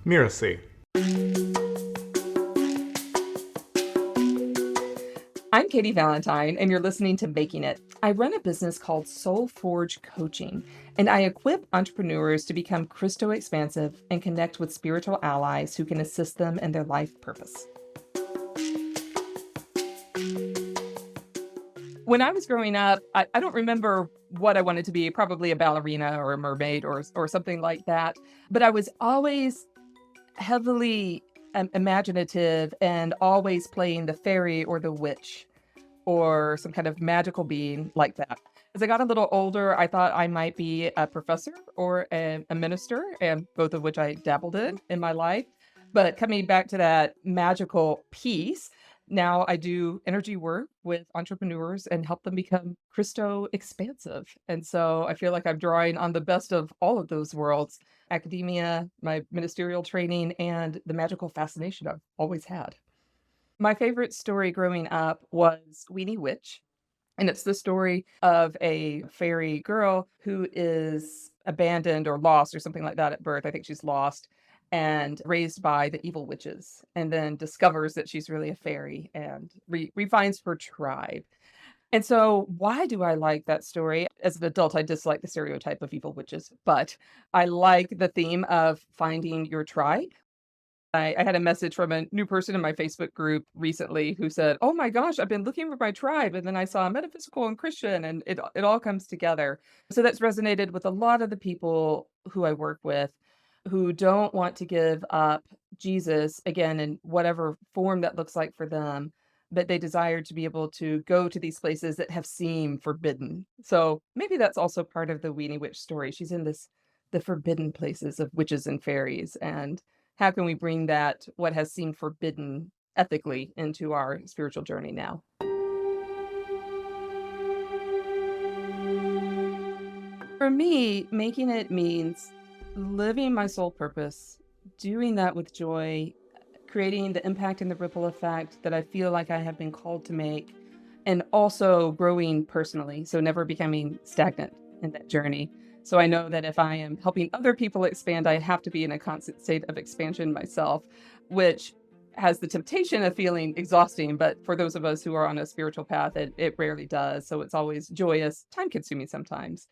Miracy. I'm Katie Valentine, and you're listening to Making It. I run a business called Soul Forge Coaching, and I equip entrepreneurs to become Christo expansive and connect with spiritual allies who can assist them in their life purpose. When I was growing up, I don't remember what I wanted to be, probably a ballerina or a mermaid or something like that. But I was always heavily imaginative and always playing the fairy or the witch or some kind of magical being like that. As I got a little older, I thought I might be a professor or a minister, and both of which I dabbled in my life. But coming back to that magical piece, now I do energy work with entrepreneurs and help them become Christo expansive. And so I feel like I'm drawing on the best of all of those worlds: academia, my ministerial training, and the magical fascination I've always had. My favorite story growing up was Weenie Witch, and it's the story of a fairy girl who is abandoned or lost or something like that at birth. I think she's lost and raised by the evil witches, and then discovers that she's really a fairy and refines her tribe. And so, why do I like that story? As an adult, I dislike the stereotype of evil witches, but I like the theme of finding your tribe. I had a message from a new person in my Facebook group recently who said, "Oh my gosh, I've been looking for my tribe, and then I saw metaphysical and Christian, and it all comes together." So that's resonated with a lot of the people who I work with who don't want to give up Jesus, again, in whatever form that looks like for them, but they desire to be able to go to these places that have seemed forbidden. So maybe that's also part of the Weenie Witch story. She's in the forbidden places of witches and fairies, and how can we bring that, what has seemed forbidden ethically, into our spiritual journey now? For me, making it means living my soul purpose, doing that with joy, creating the impact and the ripple effect that I feel like I have been called to make, and also growing personally. So never becoming stagnant in that journey. So I know that if I am helping other people expand, I have to be in a constant state of expansion myself, which has the temptation of feeling exhausting. But for those of us who are on a spiritual path, it rarely does. So it's always joyous, time consuming sometimes.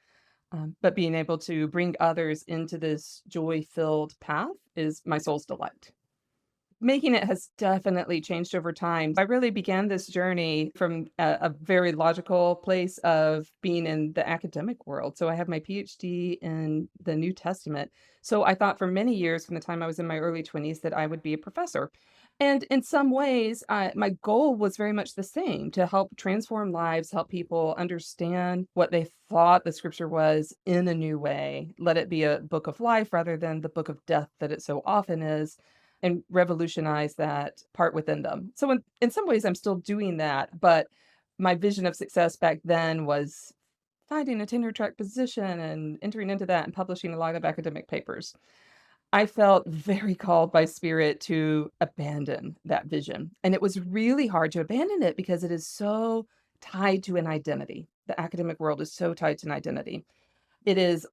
But being able to bring others into this joy filled path is my soul's delight. Making it has definitely changed over time. I really began this journey from a very logical place of being in the academic world. So I have my PhD in the New Testament. So I thought for many years, from the time I was in my early 20s, that I would be a professor. And in some ways, my goal was very much the same: to help transform lives, help people understand what they thought the scripture was in a new way, let it be a book of life rather than the book of death that it so often is, and revolutionize that part within them. So in some ways I'm still doing that, but my vision of success back then was finding a tenure track position and entering into that and publishing a lot of academic papers. I felt very called by spirit to abandon that vision. And it was really hard to abandon it because it is so tied to an identity. The academic world is so tied to an identity. It is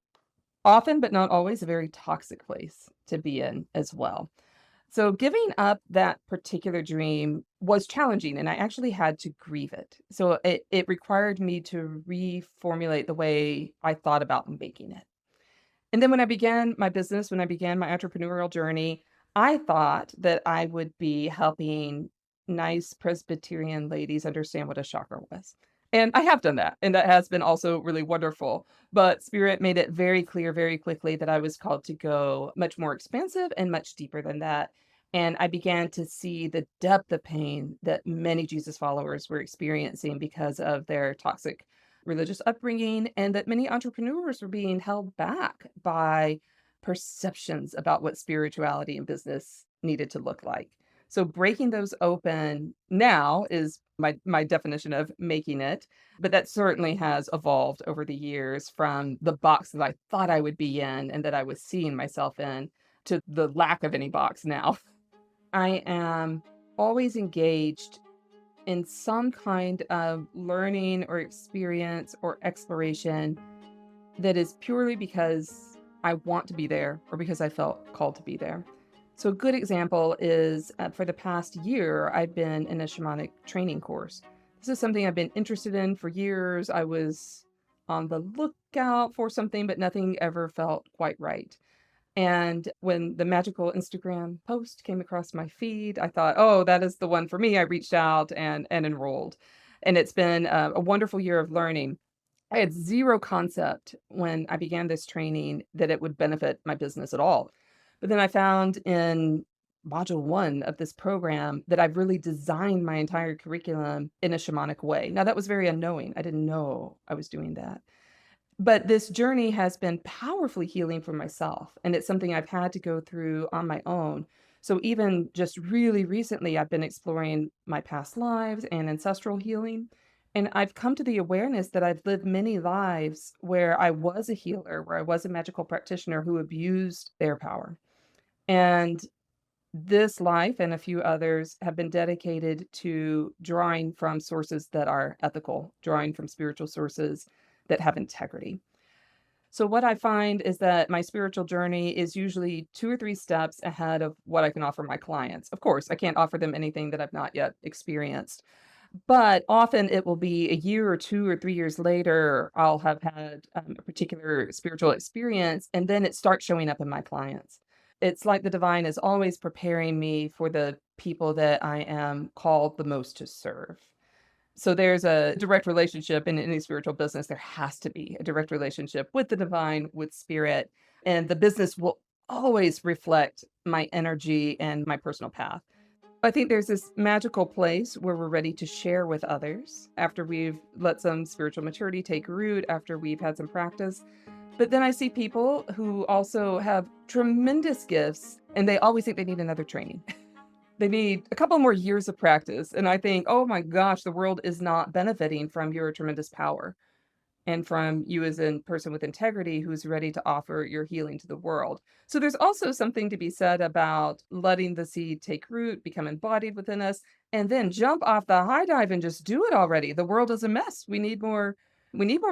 often, but not always, a very toxic place to be in as well. So giving up that particular dream was challenging, and I actually had to grieve it. So it required me to reformulate the way I thought about making it. And then when I began my business, when I began my entrepreneurial journey, I thought that I would be helping nice Presbyterian ladies understand what a chakra was. And I have done that, and that has been also really wonderful. But Spirit made it very clear very quickly that I was called to go much more expansive and much deeper than that. And I began to see the depth of pain that many Jesus followers were experiencing because of their toxic religious upbringing, and that many entrepreneurs were being held back by perceptions about what spirituality and business needed to look like. So breaking those open now is my definition of making it, but that certainly has evolved over the years from the box that I thought I would be in and that I was seeing myself in, to the lack of any box now. I am always engaged in some kind of learning or experience or exploration that is purely because I want to be there or because I felt called to be there. So, a good example is for the past year, I've been in a shamanic training course. This is something I've been interested in for years. I was on the lookout for something, but nothing ever felt quite right. And when the magical Instagram post came across my feed, I thought, "Oh, that is the one for me." I reached out and enrolled. And it's been a wonderful year of learning. I had zero concept when I began this training that it would benefit my business at all. But then I found in module 1 of this program that I've really designed my entire curriculum in a shamanic way. Now that was very unknowing. I didn't know I was doing that. But this journey has been powerfully healing for myself, and it's something I've had to go through on my own. So even just really recently, I've been exploring my past lives and ancestral healing. And I've come to the awareness that I've lived many lives where I was a healer, where I was a magical practitioner who abused their power. And this life and a few others have been dedicated to drawing from sources that are ethical, drawing from spiritual sources that have integrity. So what I find is that my spiritual journey is usually 2 or 3 steps ahead of what I can offer my clients. Of course, I can't offer them anything that I've not yet experienced, but often it will be a year or 2 or 3 years later, I'll have had, a particular spiritual experience, and then it starts showing up in my clients. It's like the divine is always preparing me for the people that I am called the most to serve. So there's a direct relationship in any spiritual business. There has to be a direct relationship with the divine, with spirit, and the business will always reflect my energy and my personal path. I think there's this magical place where we're ready to share with others after we've let some spiritual maturity take root, after we've had some practice. But then I see people who also have tremendous gifts and they always think they need another training. They need a couple more years of practice, and I think, "Oh my gosh, the world is not benefiting from your tremendous power and from you as a person with integrity who's ready to offer your healing to the world." So there's also something to be said about letting the seed take root, become embodied within us, and then jump off the high dive and just do it already. The world is a mess. We need more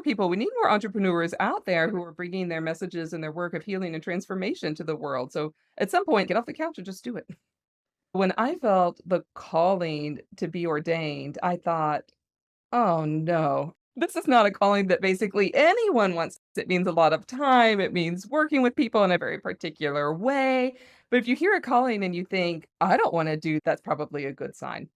people. We need more entrepreneurs out there who are bringing their messages and their work of healing and transformation to the world. So at some point, get off the couch and just do it. When I felt the calling to be ordained, I thought, "Oh, no. This is not a calling that basically anyone wants." It means a lot of time, it means working with people in a very particular way, but if you hear a calling and you think, "I don't wanna do," that's probably a good sign,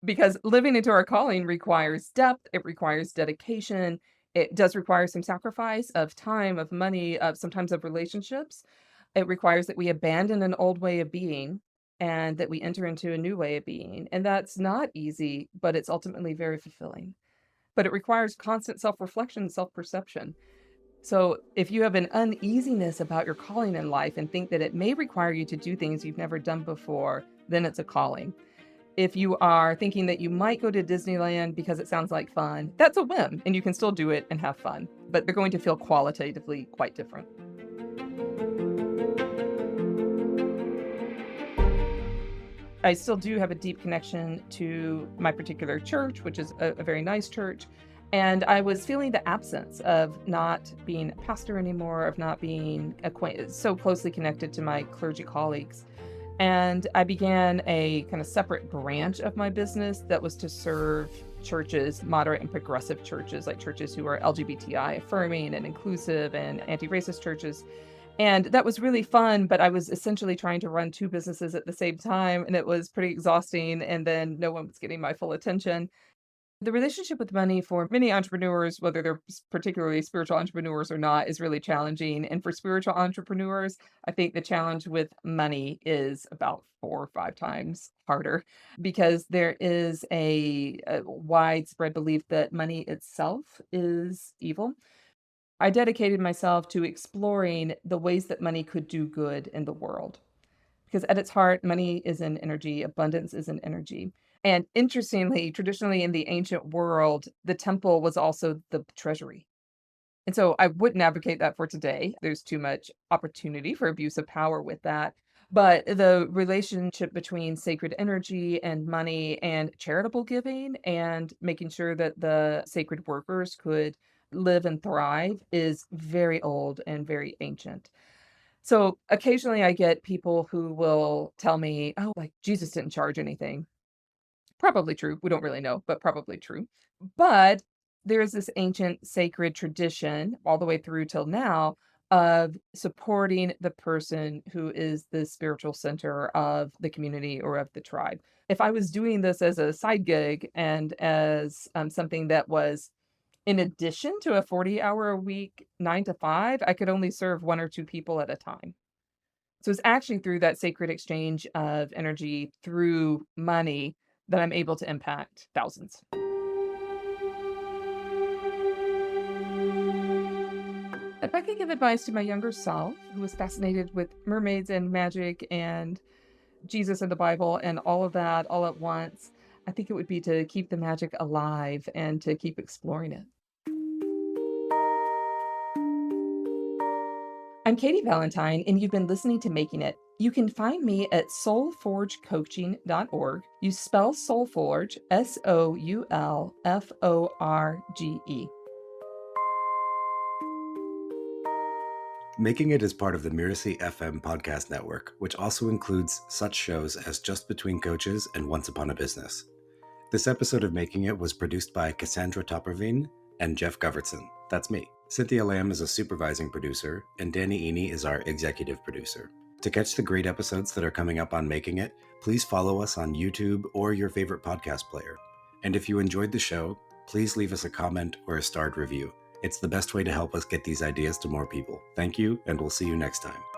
because living into our calling requires depth, it requires dedication, it does require some sacrifice of time, of money, of sometimes of relationships. It requires that we abandon an old way of being and that we enter into a new way of being. And that's not easy, but it's ultimately very fulfilling. But it requires constant self reflection, self perception. So if you have an uneasiness about your calling in life and think that it may require you to do things you've never done before, then it's a calling. If you are thinking that you might go to Disneyland because it sounds like fun, that's a whim and you can still do it and have fun, but they're going to feel qualitatively quite different. I still do have a deep connection to my particular church, which is a very nice church. And I was feeling the absence of not being a pastor anymore, of not being acquainted, so closely connected to my clergy colleagues. And I began a kind of separate branch of my business that was to serve churches, moderate and progressive churches, like churches who are LGBTI affirming and inclusive and anti racist churches. And that was really fun, but I was essentially trying to run 2 businesses at the same time, and it was pretty exhausting, and then no one was getting my full attention. The relationship with money for many entrepreneurs, whether they're particularly spiritual entrepreneurs or not, is really challenging. And for spiritual entrepreneurs, I think the challenge with money is about 4 or 5 times harder because there is a widespread belief that money itself is evil. I dedicated myself to exploring the ways that money could do good in the world. Because at its heart, money is an energy, abundance is an energy. And interestingly, traditionally in the ancient world, the temple was also the treasury. And so I wouldn't advocate that for today. There's too much opportunity for abuse of power with that. But the relationship between sacred energy and money and charitable giving and making sure that the sacred workers could live and thrive is very old and very ancient. So occasionally I get people who will tell me, oh, like Jesus didn't charge anything. Probably true. We don't really know, but probably true. But there is this ancient sacred tradition all the way through till now of supporting the person who is the spiritual center of the community or of the tribe. If I was doing this as a side gig and as something that was in addition to a 40-hour a week, 9 to 5, I could only serve one or two people at a time. So it's actually through that sacred exchange of energy through money that I'm able to impact thousands. If I could give advice to my younger self, who was fascinated with mermaids and magic and Jesus and the Bible and all of that all at once, I think it would be to keep the magic alive and to keep exploring it. I'm Katie Valentine, and you've been listening to Making It. You can find me at soulforgecoaching.org. You spell Soulforge, Soulforge. Making It is part of the Miracy FM podcast network, which also includes such shows as Just Between Coaches and Once Upon a Business. This episode of Making It was produced by Cassandra Topperveen and Jeff Govertson. That's me. Cynthia Lamb is a supervising producer, and Danny Eny is our executive producer. To catch the great episodes that are coming up on Making It, please follow us on YouTube or your favorite podcast player. And if you enjoyed the show, please leave us a comment or a starred review. It's the best way to help us get these ideas to more people. Thank you, and we'll see you next time.